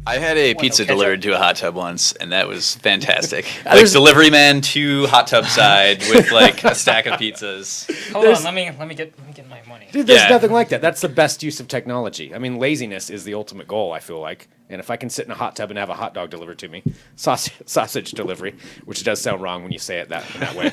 I had a pizza ketchup. delivered to a hot tub once, and that was fantastic. Like delivery man to hot tub side with like a stack of pizzas. Hold on, let me get my money. Dude, there's Yeah. nothing like that. That's the best use of technology. I mean, laziness is the ultimate goal, I feel like. And if I can sit in a hot tub and have a hot dog delivered to me, sausage delivery, which does sound wrong when you say it in that way.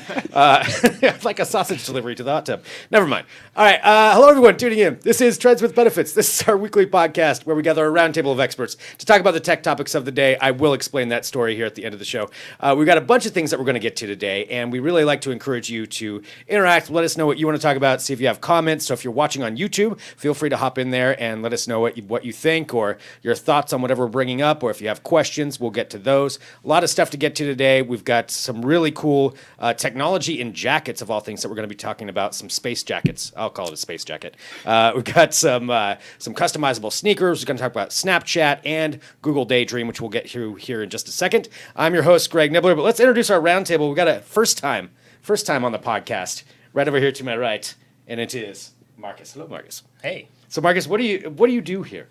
Like a sausage delivery to the hot tub. Never mind. All right. Hello, everyone tuning in. This is Trends with Benefits. This is our weekly podcast where we gather a roundtable of experts to talk about the tech topics of the day. I will explain that story here at the end of the show. We've got a bunch of things that we're going to get to today, and we really like to encourage you to interact. Let us know what you want to talk about. See if you have comments. So if you're watching on YouTube, feel free to hop in there and let us know what you think or your thoughts on whatever we're bringing up, or if you have questions, we'll get to those. A lot of stuff to get to today. We've got some really cool technology in jackets, of all things, that we're going to be talking about. Some space jackets. I'll call it a space jacket. We've got some customizable sneakers. We're going to talk about Snapchat and Google Daydream, which we'll get through here in just a second. I'm your host, Greg Nibbler, but let's introduce our roundtable. We've got a first time on the podcast, right over here to my right, and it is Marcus. Hello, Marcus. Hey. So, Marcus, what do you do here?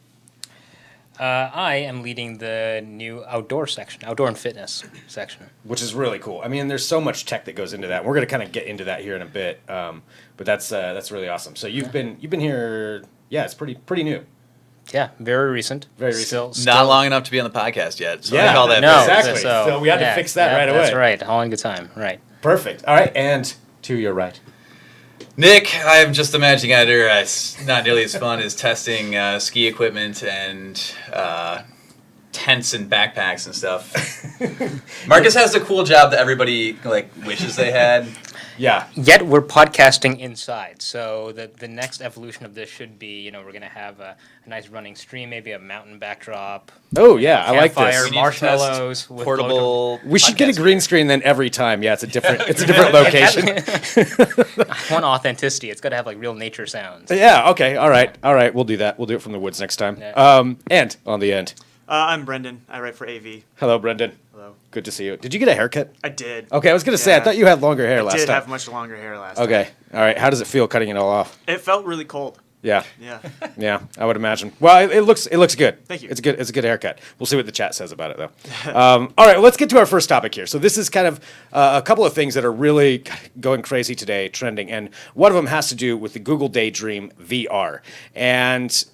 I am leading the new outdoor and fitness section. Which is really cool. I mean, there's so much tech that goes into that. We're going to kind of get into that here in a bit, but that's really awesome. So you've been here. Yeah, it's pretty new. Yeah, very recent. Very recent. Still, Not long enough to be on the podcast yet. So Yeah. I call that No, fair. exactly. So we had to fix that right away. That's right. All in good time. Right. Perfect. All right, and to your right. Nick, I'm just the managing editor. It's not nearly as fun as testing ski equipment and tents and backpacks and stuff. Marcus has the cool job that everybody wishes they had. Yeah. Yet we're podcasting inside, so the next evolution of this should be, we're going to have a nice running stream, maybe a mountain backdrop. Oh yeah, I like campfire, this. marshmallows, with Portable. We should get a podcast green screen then every time. Yeah, it's a different location. I want authenticity. It's got to have real nature sounds. Yeah. Okay. All right. We'll do that. We'll do it from the woods next time. Yeah. And on the end. I'm Brendan. I write for AV. Hello, Brendan. Hello. Good to see you. Did you get a haircut? I did. Okay, I was gonna say I Yeah. thought you had longer hair I last did time. have much longer hair last time. Okay. All right. How does it feel cutting it all off? It felt really cold. Yeah. Yeah. Yeah, I would imagine. Well, it looks good. Thank you. It's good. It's a good haircut. We'll see what the chat says about it, though. All right, well, let's get to our first topic here. So this is kind of a couple of things that are really going crazy today, trending, and one of them has to do with the Google Daydream VR. And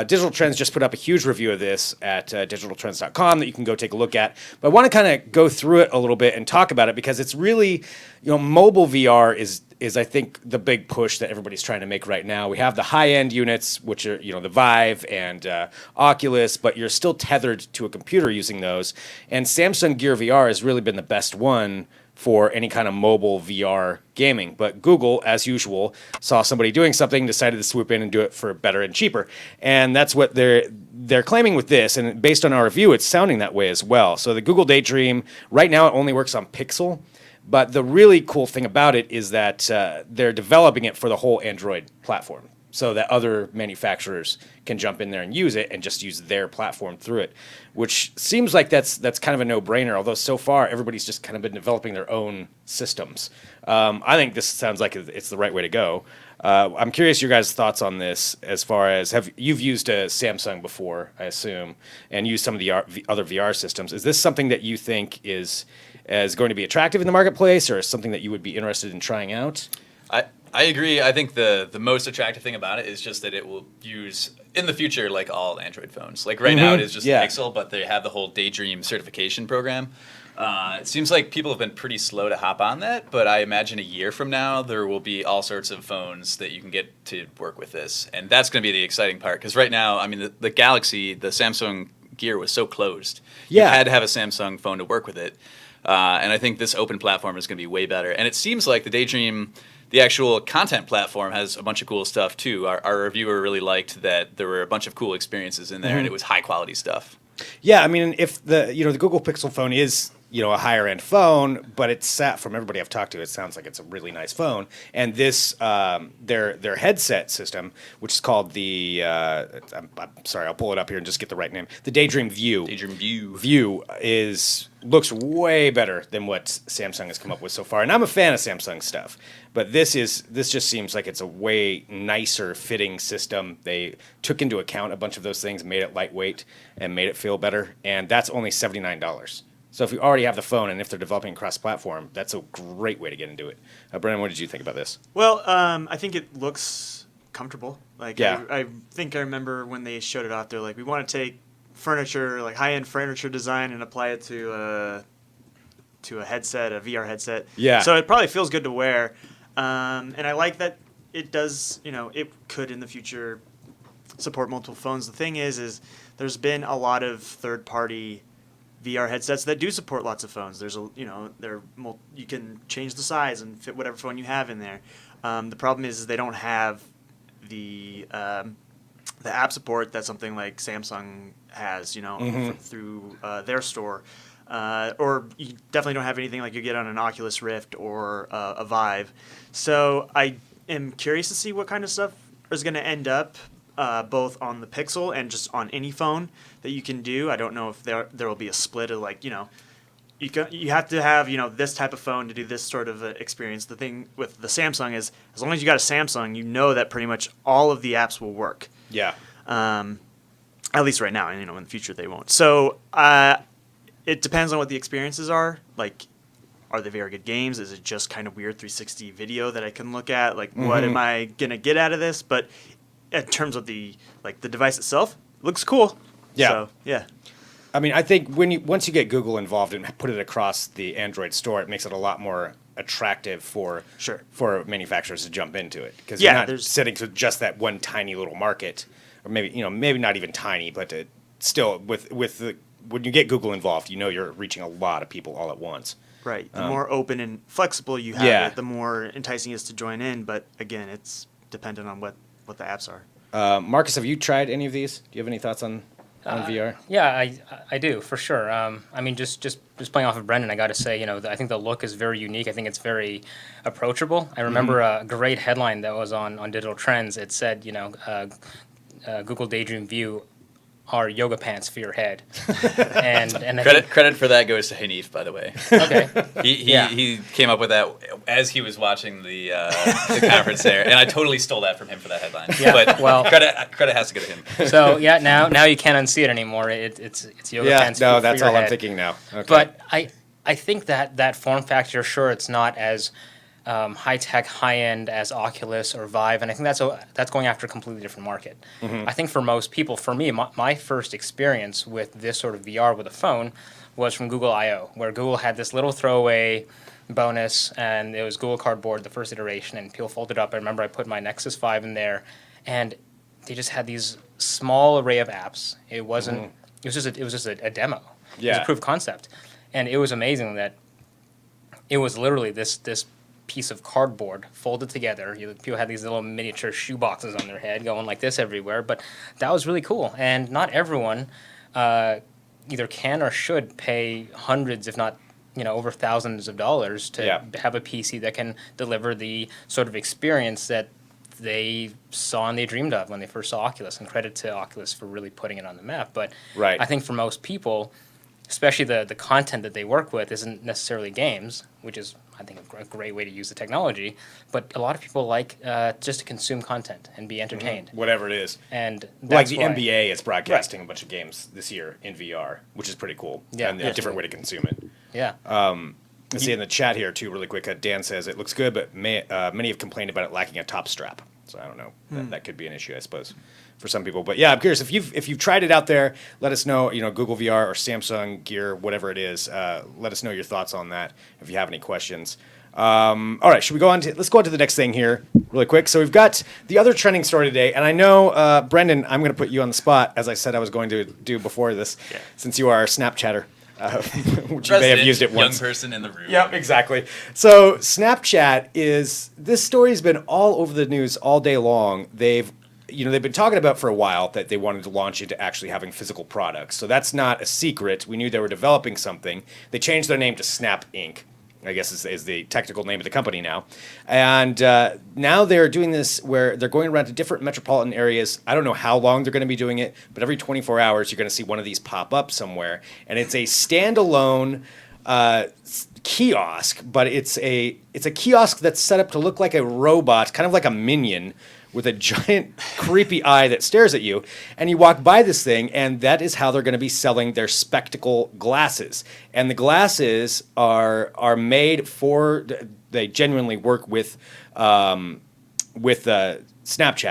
Digital Trends just put up a huge review of this at digitaltrends.com that you can go take a look at. But I want to kind of go through it a little bit and talk about it because it's really, mobile VR is I think the big push that everybody's trying to make right now. We have the high-end units, which are the Vive and Oculus, but you're still tethered to a computer using those. And Samsung Gear VR has really been the best one for any kind of mobile VR gaming. But Google, as usual, saw somebody doing something, decided to swoop in and do it for better and cheaper. And that's what they're claiming with this. And based on our review, it's sounding that way as well. So the Google Daydream, right now it only works on Pixel. But the really cool thing about it is that they're developing it for the whole Android platform so that other manufacturers can jump in there and use it and just use their platform through it, which seems like that's kind of a no-brainer, although so far everybody's just kind of been developing their own systems. I think this sounds like it's the right way to go. I'm curious your guys' thoughts on this as far as you've used a Samsung before, I assume, and used some of the other VR systems. Is this something that you think is going to be attractive in the marketplace or something that you would be interested in trying out? I agree. I think the most attractive thing about it is just that it will use, in the future, like all Android phones. Like right now it is just Pixel, but they have the whole Daydream certification program. It seems like people have been pretty slow to hop on that, but I imagine a year from now there will be all sorts of phones that you can get to work with this. And that's going to be the exciting part, because right now, I mean, the Galaxy, the Samsung Gear was so closed. You had to have a Samsung phone to work with it. And I think this open platform is going to be way better. And it seems like the Daydream, the actual content platform, has a bunch of cool stuff too. Our reviewer really liked that there were a bunch of cool experiences in there, and it was high quality stuff. Yeah, I mean, if the Google Pixel phone is a higher end phone, but from everybody I've talked to, it sounds like it's a really nice phone. And this, their headset system, which is called the, I'm sorry, I'll pull it up here and just get the right name. The Daydream View. Daydream View. View looks way better than what Samsung has come up with so far. And I'm a fan of Samsung stuff, but this just seems like it's a way nicer fitting system. They took into account a bunch of those things, made it lightweight, and made it feel better. And that's only $79. So if you already have the phone, and if they're developing cross-platform, that's a great way to get into it. Brennan, what did you think about this? Well, I think it looks comfortable. Like, yeah. I think I remember when they showed it off, they're like, we want to take furniture, like high-end furniture design, and apply it to a headset, a VR headset. Yeah. So it probably feels good to wear. And I like that it does, it could in the future support multiple phones. The thing is there's been a lot of third-party VR headsets that do support lots of phones. There's you can change the size and fit whatever phone you have in there. The problem is they don't have the app support that something like Samsung has, through their store. Or you definitely don't have anything like you get on an Oculus Rift or a Vive. So I am curious to see what kind of stuff is going to end up both on the Pixel and just on any phone that you can do. I don't know if there will be a split of you have to have this type of phone to do this sort of experience. The thing with the Samsung is as long as you got a Samsung, that pretty much all of the apps will work. Yeah. At least right now, and in the future they won't. So it depends on what the experiences are. Like, are they very good games? Is it just kind of weird 360 video that I can look at? Like, what am I gonna get out of this? But in terms of the device itself, it looks cool. Yeah. So, yeah. I mean, I think once you get Google involved and put it across the Android store, it makes it a lot more attractive for manufacturers to jump into it, because you're not sitting to just that one tiny little market, or maybe not even tiny, but still when you get Google involved, you're reaching a lot of people all at once. Right. The more open and flexible you have it, the more enticing it is to join in. But again, it's dependent on what the apps are. Marcus, have you tried any of these? Do you have any thoughts on VR? Yeah, I do, for sure. I mean, just playing off of Brendan, I got to say, I think the look is very unique. I think it's very approachable. I remember a great headline that was on Digital Trends. It said, Google Daydream View are yoga pants for your head. and credit for that goes to Hanif, by the way. Okay. He came up with that as he was watching the conference there, and I totally stole that from him for that headline. Yeah, but well, credit has to go to him. So now you can't unsee it anymore. It's yoga pants. No, for that's your all head. I'm thinking now. Okay. But I think that form factor, sure, it's not as high-tech, high-end as Oculus or Vive, and I think that's going after a completely different market. I think for most people, for me, my first experience with this sort of VR with a phone was from Google I/O, where Google had this little throwaway bonus, and it was Google Cardboard, the first iteration, and people folded up. I remember I put my Nexus 5 in there, and they just had these small array of apps. It wasn't. It was just a demo. Yeah. It was a proof of concept, and it was amazing that it was literally this piece of cardboard folded together. People had these little miniature shoe boxes on their head going like this everywhere, but that was really cool. And not everyone either can or should pay hundreds, if not over thousands of dollars to have a PC that can deliver the sort of experience that they saw and they dreamed of when they first saw Oculus. And credit to Oculus for really putting it on the map. But I think for most people, especially the content that they work with isn't necessarily games, which is, I think, a great way to use the technology. But a lot of people like just to consume content and be entertained. Whatever it is. And that's like the NBA is broadcasting a bunch of games this year in VR, which is pretty cool. Yeah, and a different way to consume it. Yeah. Let's see in the chat here, too, really quick. Dan says, it looks good, but many have complained about it lacking a top strap. So I don't know. That could be an issue, I suppose, for some people. But yeah, I'm curious if you've tried it out there. Let us know. Google VR or Samsung Gear, whatever it is. Let us know your thoughts on that. If you have any questions. All right, should we go on to? Let's go on to the next thing here, really quick. So we've got the other trending story today, and I know Brendan, I'm going to put you on the spot, as I said I was going to do before this, since you are our Snapchatter. Which you may have used it once. Young person in the room. Yep, exactly. So Snapchat this story's been all over the news all day long. They've they've been talking about for a while that they wanted to launch into actually having physical products. So that's not a secret. We knew they were developing something. They changed their name to Snap Inc., I guess is the technical name of the company now. And now they're doing this where they're going around to different metropolitan areas. I don't know how long they're going to be doing it, but every 24 hours you're going to see one of these pop up somewhere. And it's a standalone kiosk, but it's a kiosk that's set up to look like a robot, kind of like a minion, with a giant creepy eye that stares at you. And you walk by this thing, and that is how they're going to be selling their spectacle glasses. And the glasses are made for, they genuinely work with Snapchat.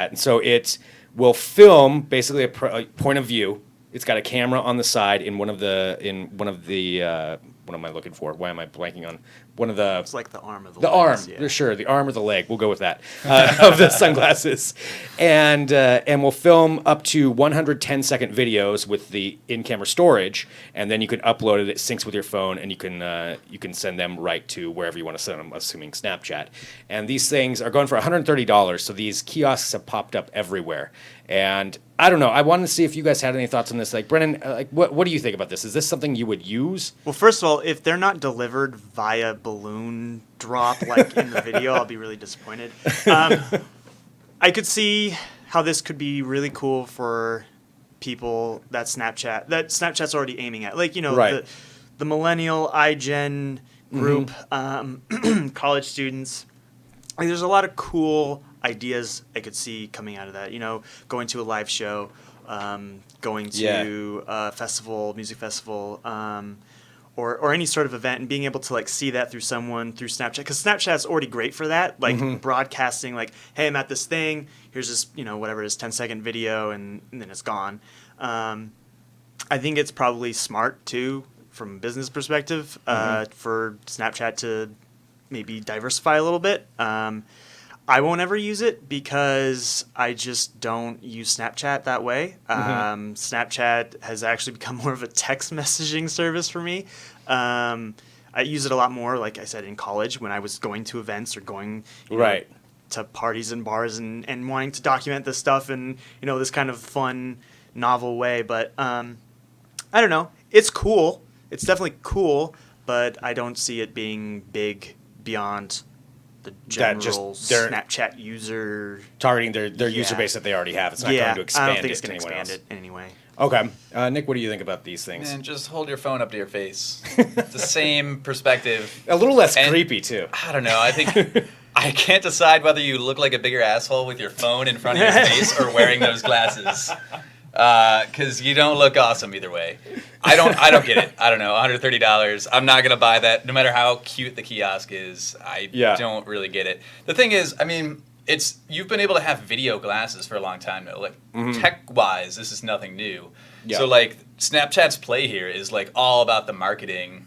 And so it will film basically a point of view. It's got a camera on the side in one of the what am I looking for? Why am I blanking on one of the? It's like the arm of the legs, arm, yeah. Sure, the arm or the leg. We'll go with that of the sunglasses, and we'll film up to 110-second videos with the in-camera storage, and then you can upload it. It syncs with your phone, and you can send them right to wherever you want to send them, assuming Snapchat. And these things are going for $130. So these kiosks have popped up everywhere. And I don't know. I wanted to see if you guys had any thoughts on this. Like, Brennan, what do you think about this? Is this something you would use? Well, first of all, if they're not delivered via balloon drop like in the video, I'll be really disappointed. I could see how this could be really cool for people that Snapchat's already aiming at. Like, right. the millennial iGen group, college students. Like, there's a lot of cool ideas I could see coming out of that. Going to a live show, going to a festival, music festival, or any sort of event, and being able to like see that through Snapchat, because Snapchat's already great for that, like broadcasting, like, hey, I'm at this thing, here's this, whatever it is, 10-second video, and then it's gone. I think it's probably smart too, from a business perspective, for Snapchat to maybe diversify a little bit. I won't ever use it because I just don't use Snapchat that way. Snapchat has actually become more of a text messaging service for me. I use it a lot more, like I said, in college when I was going to events or going to parties and bars and wanting to document this stuff in this kind of fun, novel way. But I don't know. It's cool. It's definitely cool, but I don't see it being big beyond the general Snapchat user targeting their user base that they already have. It's not going to expand. I don't think it's going to expand it in any way. Okay, Nick, what do you think about these things? Man, just hold your phone up to your face. It's the same perspective. A little less creepy too. I don't know. I think I can't decide whether you look like a bigger asshole with your phone in front of your face or wearing those glasses. Because you don't look awesome either way. I don't get it. I don't know. $130. I'm not gonna buy that, no matter how cute the kiosk is. I don't really get it. The thing is, I mean, you've been able to have video glasses for a long time now. Like tech-wise, this is nothing new. Yeah. So like Snapchat's play here is like all about the marketing,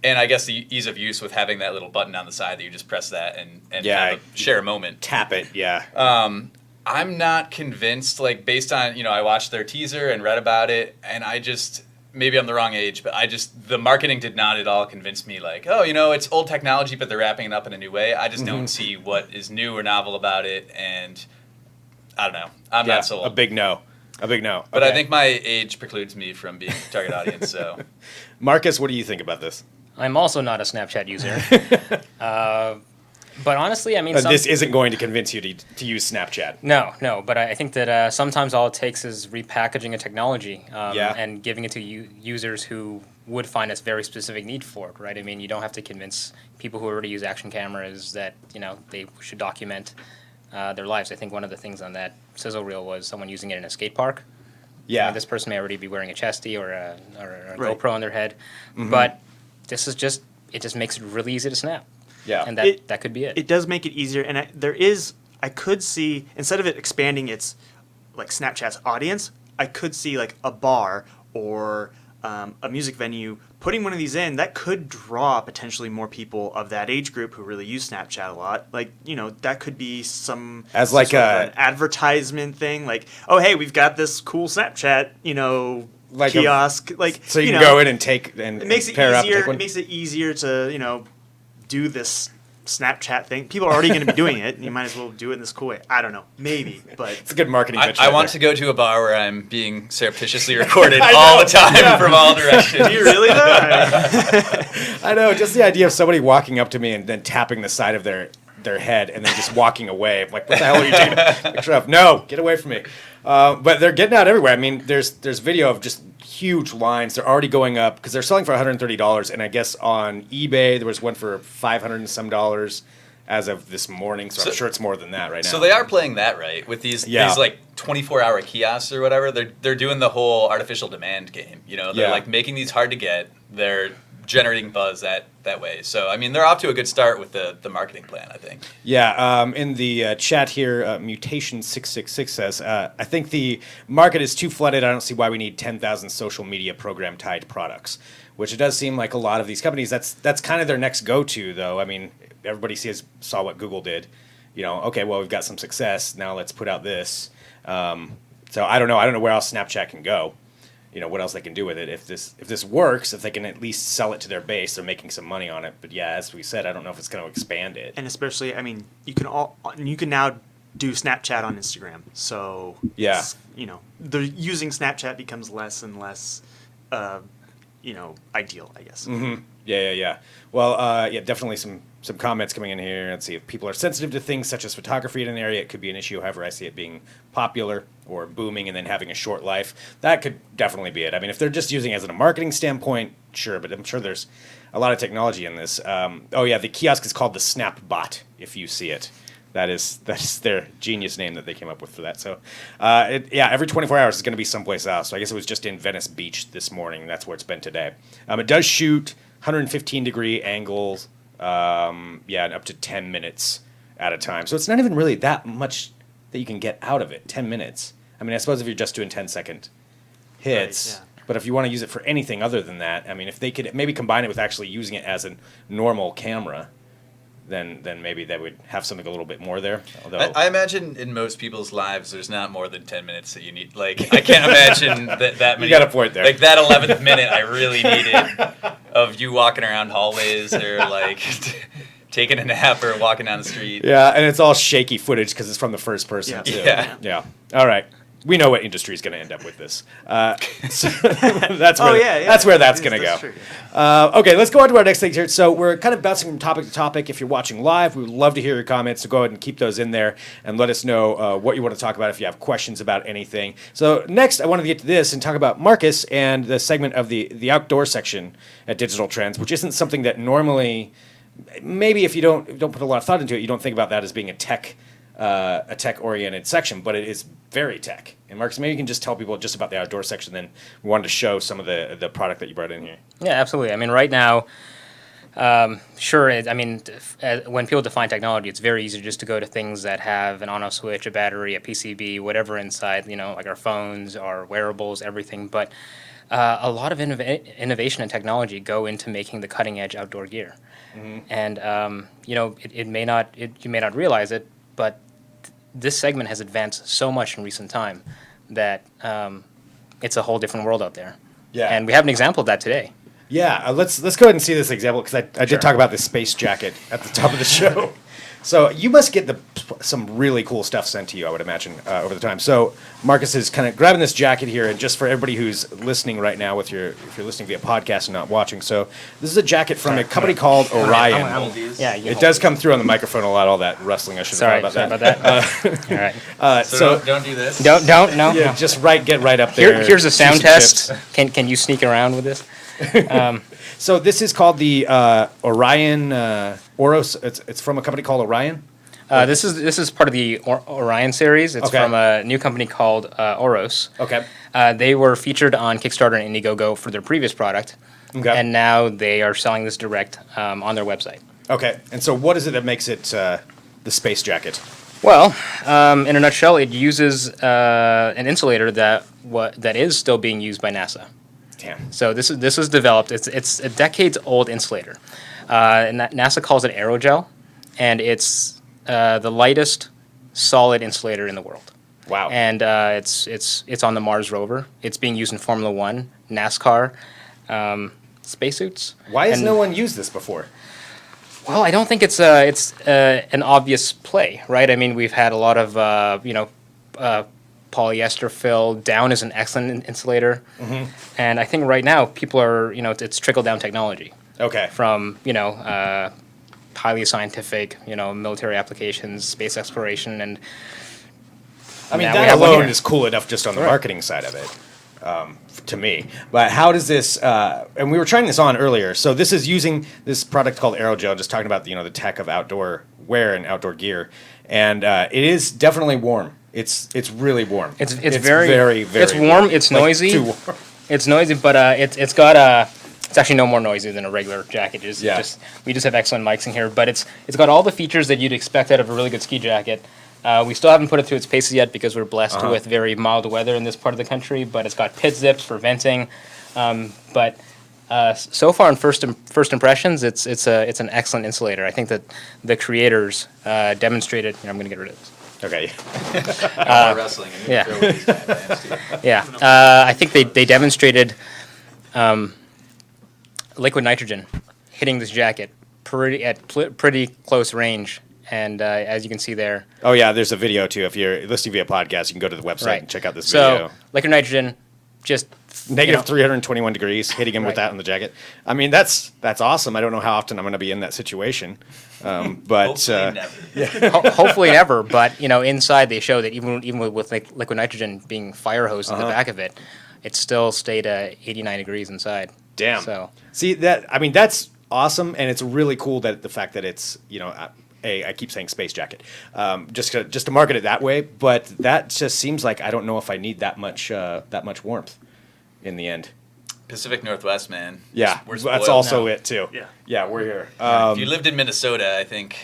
and I guess the ease of use with having that little button on the side that you just press that and kind of share a moment. Tap it. Yeah. I'm not convinced, like, based on, I watched their teaser and read about it, and maybe I'm the wrong age, but the marketing did not at all convince me, like, oh, it's old technology, but they're wrapping it up in a new way. I just don't see what is new or novel about it, and I don't know. I'm not sold. A big no. But I think my age precludes me from being a target audience, so. Marcus, what do you think about this? I'm also not a Snapchat user. But honestly, I mean, this isn't going to convince you to use Snapchat. No. But I think that sometimes all it takes is repackaging a technology and giving it to users who would find a very specific need for it, right? I mean, you don't have to convince people who already use action cameras that they should document their lives. I think one of the things on that sizzle reel was someone using it in a skate park. Yeah, this person may already be wearing a chesty or a GoPro on their head, but it just makes it really easy to snap. Yeah, and that could be it. It does make it easier, and I could see, instead of it expanding its like Snapchat's audience, I could see like a bar or a music venue putting one of these in that could draw potentially more people of that age group who really use Snapchat a lot. Like, that could be an advertisement thing. Like, oh, hey, we've got this cool Snapchat, like kiosk. So you can go in and take and it makes it pair easier. up. It makes it easier to do this Snapchat thing. People are already going to be doing it, and you might as well do it in this cool way. I don't know, maybe, but It's a good marketing pitch. I want to go to a bar where I'm being surreptitiously recorded all the time from all directions. do you really though? I know, just the idea of somebody walking up to me and then tapping the side of their head and then just walking away. I'm like, what the hell are you taking a picture of? No, get away from me. But they're getting out everywhere. I mean, there's video of just huge lines. They're already going up because they're selling for $130, and I guess on eBay there was one for $500 and some dollars as of this morning. So I'm sure it's more than that right now. So they are playing that right with these like 24-hour kiosks or whatever. They're doing the whole artificial demand game. You know, they're like making these hard to get. They're generating buzz that way. So, I mean, they're off to a good start with the marketing plan, I think. Yeah, in the chat here, Mutation666 says, I think the market is too flooded. I don't see why we need 10,000 social media program-tied products, which it does seem like a lot of these companies, that's kind of their next go-to, though. I mean, everybody saw what Google did. You know, okay, well, we've got some success. Now let's put out this. So I don't know. I don't know where else Snapchat can go. You know, what else they can do with it. If this works, if they can at least sell it to their base, they're making some money on it. But yeah, as we said, I don't know if it's going to expand it. And especially, I mean, you can now do Snapchat on Instagram. So yeah, you know, the using Snapchat becomes less and less, you know, ideal, I guess. Mm-hmm. Yeah. Well, yeah, definitely some comments coming in here. Let's see, if people are sensitive to things such as photography in an area, it could be an issue. However, I see it being popular or booming and then having a short life. That could definitely be it. I mean, if they're just using it as a marketing standpoint, sure, but I'm sure there's a lot of technology in this. Oh yeah, the kiosk is called the Snap Bot, if you see it. That's their genius name that they came up with for that. So, every 24 hours is going to be someplace else. So I guess it was just in Venice Beach this morning. That's where it's been today. It does shoot 115-degree angles, and up to 10 minutes at a time. So it's not even really that much that you can get out of it, 10 minutes. I mean, I suppose if you're just doing 10-second hits, right, yeah. But if you want to use it for anything other than that, I mean, if they could maybe combine it with actually using it as a normal camera, then maybe they would have something a little bit more there. Although I imagine in most people's lives, there's not more than 10 minutes that you need. Like, I can't imagine that many. You got a point there. Like, that 11th minute I really needed of you walking around hallways or, like, taking a nap or walking down the street. Yeah, and it's all shaky footage because it's from the first person, too. Yeah. All right. We know what industry is going to end up with this. So that's where that's going to go. True. Okay, let's go on to our next thing here. So we're kind of bouncing from topic to topic. If you're watching live, we would love to hear your comments. So go ahead and keep those in there and let us know what you want to talk about if you have questions about anything. So next, I wanted to get to this and talk about Marcus and the segment of the outdoor section at Digital Trends, which isn't something that normally, maybe if you don't put a lot of thought into it, you don't think about that as being a tech-oriented section, but it is very tech. And Marcus, maybe you can just tell people just about the outdoor section, then we wanted to show some of the product that you brought in here. Yeah, absolutely. I mean, right now, when people define technology, it's very easy just to go to things that have an on-off switch, a battery, a PCB, whatever inside, you know, like our phones, our wearables, everything. But a lot of innovation and technology go into making the cutting-edge outdoor gear. Mm-hmm. And, you may not realize it, but this segment has advanced so much in recent time that it's a whole different world out there. Yeah. And we have an example of that today. Yeah, let's go ahead and see this example because I did talk about this space jacket at the top of the show. So you must get some really cool stuff sent to you, I would imagine, over the time. So Marcus is kind of grabbing this jacket here, and just for everybody who's listening right now, if you're listening via podcast and not watching, so this is a jacket from a company called Orion. It does come through on the microphone a lot, all that rustling. I should have thought about that. All right. So don't do this. Don't, no. Yeah, just get right up there. Here's a sound test. Can you sneak around with this? So this is called the Orion Oros. It's from a company called Orion. This is part of the Orion series. It's from a new company called Oros. Okay. They were featured on Kickstarter and Indiegogo for their previous product, and now they are selling this direct on their website. Okay. And so what is it that makes it the space jacket? Well, in a nutshell, it uses an insulator that is still being used by NASA. Damn. So this was developed. It's a decades-old insulator, and NASA calls it aerogel, and it's the lightest solid insulator in the world. Wow. And it's on the Mars rover. It's being used in Formula One, NASCAR, spacesuits. Why has no one used this before? Well, I don't think it's an obvious play, right? I mean, we've had a lot of polyester fill. Down is an excellent insulator, and I think right now people are it's trickle down technology. Okay. From highly scientific military applications, space exploration, and I mean, now we that have one alone here. is cool enough just on the marketing side of it, to me. But how does this? And we were trying this on earlier. So this is using this product called Aerogel, just talking about the tech of outdoor wear and outdoor gear, and it is definitely warm. It's really warm. It's very it's warm. It's noisy. Too warm. It's noisy, but it's got a. It's actually no more noisy than a regular jacket is. Yeah. We just have excellent mics in here, but it's got all the features that you'd expect out of a really good ski jacket. We still haven't put it through its paces yet because we're blessed with very mild weather in this part of the country. But it's got pit zips for venting. But so far in first impressions, it's an excellent insulator. I think that the creators demonstrated. Here, I'm going to get rid of this. Okay. More wrestling. And yeah. throw away these bad bands, too. Yeah, I think they demonstrated liquid nitrogen hitting this jacket pretty close range, and as you can see there. Oh yeah, there's a video too. If you're listening via podcast, you can go to the website and check out this video. So liquid nitrogen, just Negative 321 degrees, hitting him with that on the jacket. I mean, that's awesome. I don't know how often I'm going to be in that situation, but Hopefully never. hopefully never. But inside they show that even with liquid nitrogen being fire hosed in the back of it, it still stayed at 89 degrees inside. damn. So See that? I mean, that's awesome, and it's really cool that the fact that it's I keep saying space jacket, just to market it that way. But that just seems like I don't know if I need that much warmth in the end. Pacific Northwest, man. Yeah, We're that's spoiled also now. it too. Yeah. Yeah, we're here. If you lived in Minnesota, I think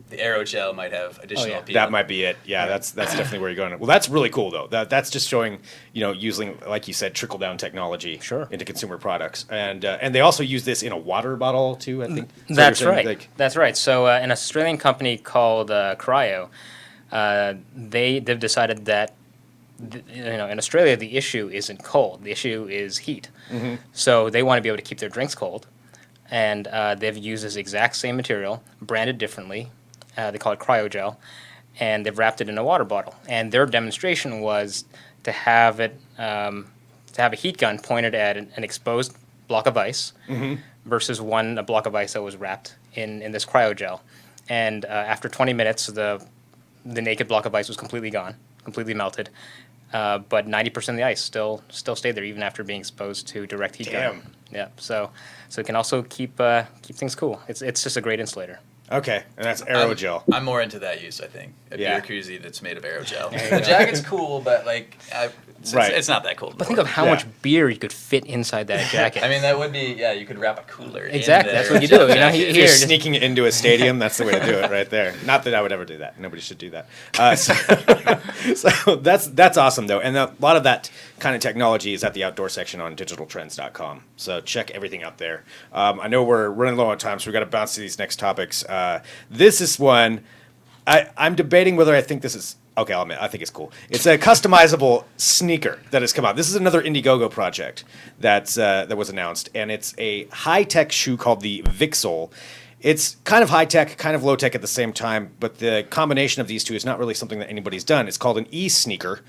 the Aerogel might have additional appeal. That might be it. Yeah, that's definitely where you're going. Well, that's really cool though. That's just showing, using, like you said, trickle down technology into consumer products, and they also use this in a water bottle too. I think That's right. That's right. So an Australian company called Cryo, they've decided that in Australia the issue isn't cold, the issue is heat. So they want to be able to keep their drinks cold, and they've used this exact same material, branded differently. They call it Cryogel, and they've wrapped it in a water bottle. And their demonstration was to have it to have a heat gun pointed at an exposed block of ice versus a block of ice that was wrapped in this Cryogel. And after 20 minutes, the naked block of ice was completely gone, completely melted. But 90% of the ice still stayed there even after being exposed to direct heat gun. Yeah, so it can also keep things cool. It's just a great insulator. Okay, and that's Aerogel. I'm more into that use, I think. A beer koozie that's made of Aerogel. The jacket's cool, but it's not that cool. But think of how much beer you could fit inside that jacket. I mean, that would be, you could wrap a cooler Exactly, in that's the what you do. If you're Here, sneaking it into a stadium, that's the way to do it right there. Not that I would ever do that. Nobody should do that. So that's awesome, though. And a lot of that kind of technology is at the outdoor section on digitaltrends.com. So check everything out there. I know we're running low on time, so we've got to bounce to these next topics. This is one I'm debating whether I think this is... Okay, I'll admit, I think it's cool. It's a customizable sneaker that has come out. This is another Indiegogo project that was announced, and it's a high-tech shoe called the Vixel. It's kind of high-tech, kind of low-tech at the same time, but the combination of these two is not really something that anybody's done. It's called an e-sneaker,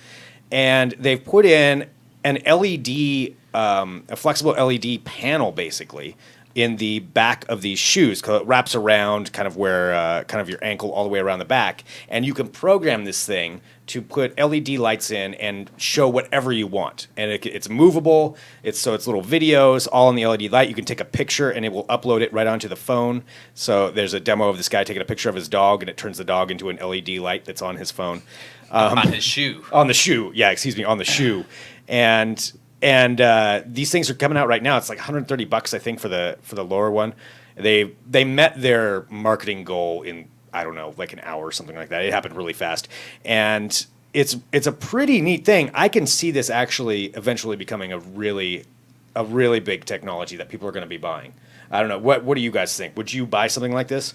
and they've put in an LED, a flexible LED panel, basically, in the back of these shoes. It wraps around kind of where kind of your ankle all the way around the back, and you can program this thing to put LED lights in and show whatever you want. And it's movable. It's little videos all in the LED light. You can take a picture and it will upload it right onto the phone. So there's a demo of this guy taking a picture of his dog, and it turns the dog into an LED light that's on his phone. on his shoe. On the shoe, yeah. Excuse me, on the shoe, and these things are coming out right now. It's like $130, I think, for the lower one. They met their marketing goal in, I don't know, like an hour or something like that. It happened really fast, and it's a pretty neat thing. I can see this actually eventually becoming a really big technology that people are going to be buying. I don't know. What do you guys think? Would you buy something like this?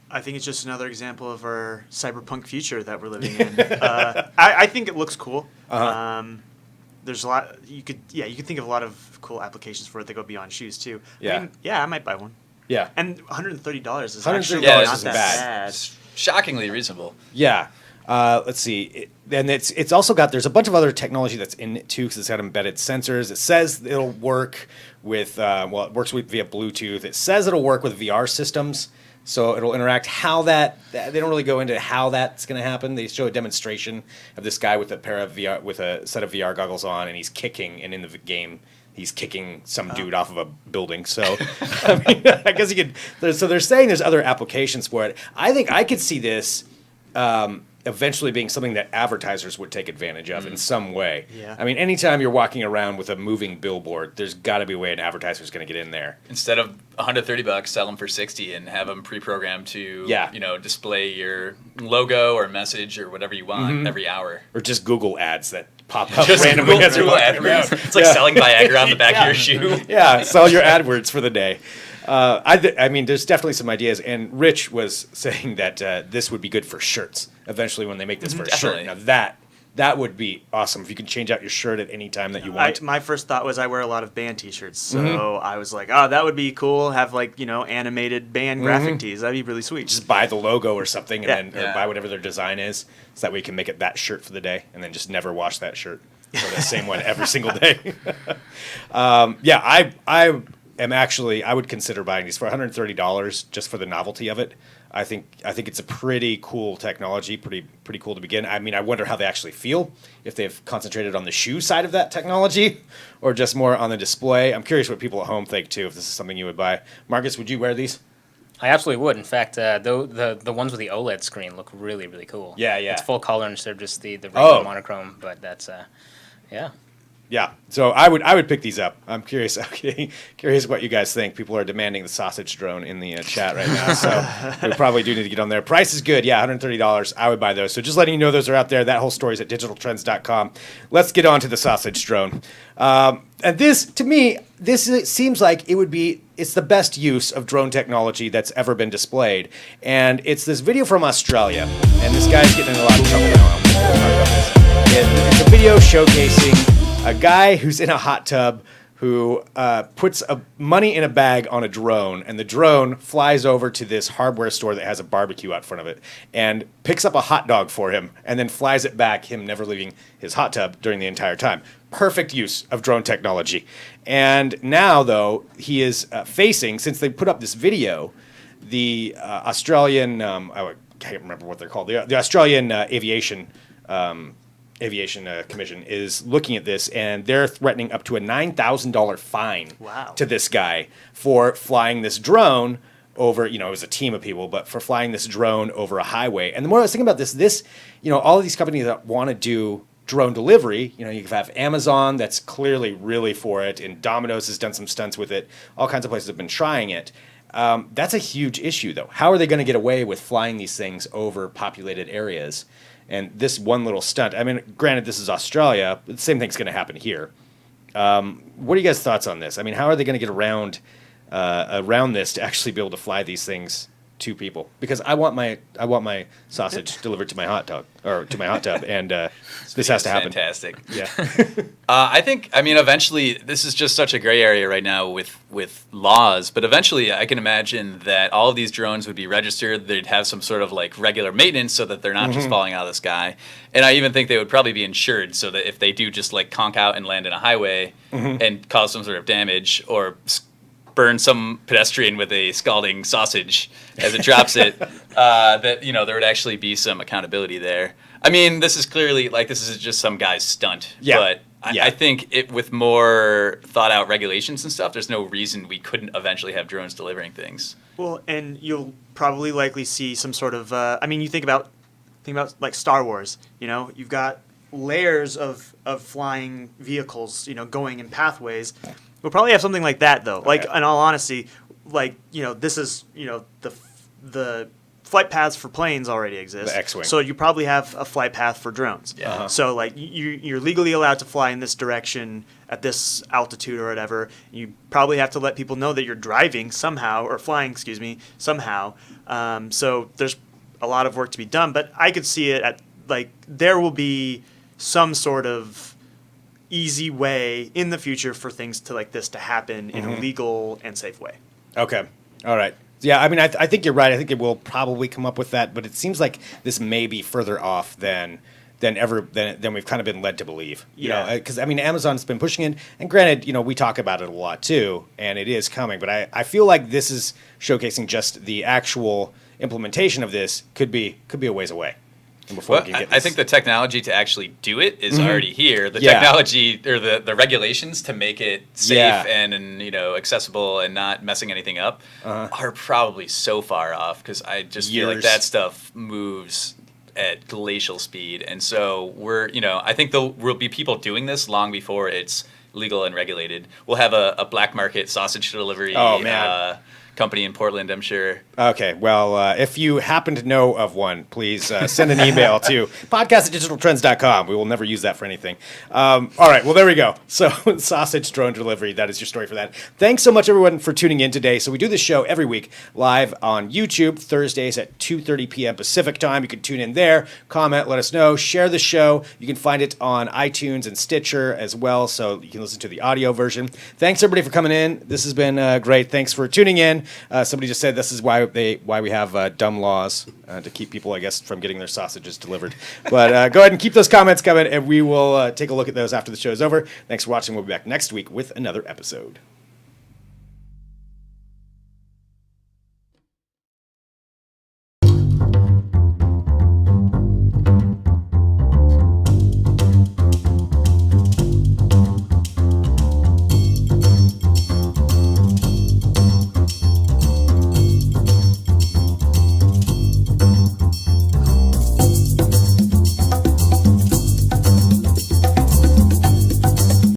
I think it's just another example of our cyberpunk future that we're living in. I think it looks cool. There's a lot you could think of a lot of cool applications for it that go beyond shoes too. Yeah. I mean, I might buy one. Yeah. And $130 is $130 actually Yeah, not isn't that bad. bad. Shockingly reasonable. Yeah. Let's see. And it's also got, there's a bunch of other technology that's in it too, because it's got embedded sensors. It says it'll work with, well, it works via Bluetooth. It says it'll work with VR systems. So it'll interact. How that they don't really go into how that's going to happen. They show a demonstration of this guy with a set of VR goggles on, and he's kicking, and in the game he's kicking some dude off of a building. So I mean, I guess you could. So they're saying there's other applications for it. I think I could see this eventually being something that advertisers would take advantage of in some way. Yeah. I mean, anytime you're walking around with a moving billboard, there's got to be a way an advertiser's going to get in there. Instead of $130, sell them for 60 and have them pre-programmed to, display your logo or message or whatever you want every hour. Or just Google ads that pop up Just randomly Google as you're walking around. It's like selling Viagra on the back of your shoe. Yeah, sell your AdWords for the day. I mean, there's definitely some ideas, and Rich was saying that this would be good for shirts eventually when they make this for a shirt. Now that would be awesome if you can change out your shirt at any time that you want. My first thought was I wear a lot of band T-shirts, so I was like, oh, that would be cool. Have animated band graphic tees. That'd be really sweet. Just buy the logo or something, and then or buy whatever their design is, so that way you can make it that shirt for the day, and then just never wash that shirt or the same one every single day. I would consider buying these for $130 just for the novelty of it. I think it's a pretty cool technology, pretty cool to begin. I mean, I wonder how they actually feel, if they've concentrated on the shoe side of that technology or just more on the display. I'm curious what people at home think too, if this is something you would buy. Marcus, would you wear these? I absolutely would. In fact, the ones with the OLED screen look really, really cool. Yeah. It's full color instead of just the regular monochrome, but that's yeah. Yeah, so I would pick these up. I'm curious what you guys think. People are demanding the sausage drone in the chat right now, so we probably do need to get on there. Price is good, yeah, $130. I would buy those. So just letting you know those are out there. That whole story is at digitaltrends.com. Let's get on to the sausage drone. And this, to me, seems like it's the best use of drone technology that's ever been displayed. And it's this video from Australia, and this guy's getting in a lot of trouble now. It's a video showcasing a guy who's in a hot tub who puts money in a bag on a drone, and the drone flies over to this hardware store that has a barbecue out front of it and picks up a hot dog for him and then flies it back, him never leaving his hot tub during the entire time. Perfect use of drone technology. And now, though, he is facing, since they put up this video, the Australian, I can't remember what they're called, the Australian Aviation Commission is looking at this, and they're threatening up to a $9,000 fine to this guy for flying this drone over, it was a team of people, but for flying this drone over a highway. And the more I was thinking about this, all of these companies that want to do drone delivery, you have Amazon that's clearly really for it, and Domino's has done some stunts with it. All kinds of places have been trying it. That's a huge issue, though. How are they going to get away with flying these things over populated areas? And this one little stunt, I mean, granted, this is Australia, but the same thing's going to happen here. What are you guys' thoughts on this? I mean, how are they going to get around this to actually be able to fly these things to people? Because I want my sausage delivered to my hot dog or to my hot tub, and this has to happen. Fantastic. Yeah. Eventually, this is just such a gray area right now with laws, but eventually I can imagine that all of these drones would be registered. They'd have some sort of like regular maintenance so that they're not just falling out of the sky. And I even think they would probably be insured so that if they do just like conk out and land in a highway and cause some sort of damage or burn some pedestrian with a scalding sausage as it drops it, that there would actually be some accountability there. I mean, this is clearly this is just some guy's stunt. Yeah. But I think with more thought out regulations and stuff, there's no reason we couldn't eventually have drones delivering things. Well, and you'll probably likely see some sort of. You think about like Star Wars. You've got layers of flying vehicles. Going in pathways. We'll probably have something like that, though. Like, in all honesty, this is, the flight paths for planes already exist. The X-Wing. So you probably have a flight path for drones. Yeah. Uh-huh. So, you're legally allowed to fly in this direction at this altitude or whatever. You probably have to let people know that you're driving somehow, or flying, somehow. So there's a lot of work to be done. But I could see it there will be some sort of easy way in the future for things to this to happen in a legal and safe way. Okay. All right. Yeah, I mean, I think you're right. I think it will probably come up with that, but it seems like this may be further off than we've kind of been led to believe. You know, because I mean, Amazon's been pushing it, and granted, you know, we talk about it a lot too, and it is coming. But I feel like this is showcasing just the actual implementation of this could be a ways away. Well, I think the technology to actually do it is already here. The technology or the regulations to make it safe and you know accessible and not messing anything up are probably so far off because I just feel like that stuff moves at glacial speed, and so I think there will be people doing this long before it's legal and regulated. We'll have a black market sausage delivery company in Portland, I'm sure. Okay, well, if you happen to know of one, please send an email to podcast@digitaltrends.com. We will never use that for anything. All right, well, there we go. So, sausage drone delivery, that is your story for that. Thanks so much, everyone, for tuning in today. So we do this show every week live on YouTube, Thursdays at 2:30 p.m. Pacific time. You can tune in there, comment, let us know, share the show. You can find it on iTunes and Stitcher as well, so you can listen to the audio version. Thanks, everybody, for coming in. This has been great. Thanks for tuning in. Somebody just said this is why we have dumb laws to keep people, I guess, from getting their sausages delivered. But go ahead and keep those comments coming, and we will take a look at those after the show is over. Thanks for watching. We'll be back next week with another episode.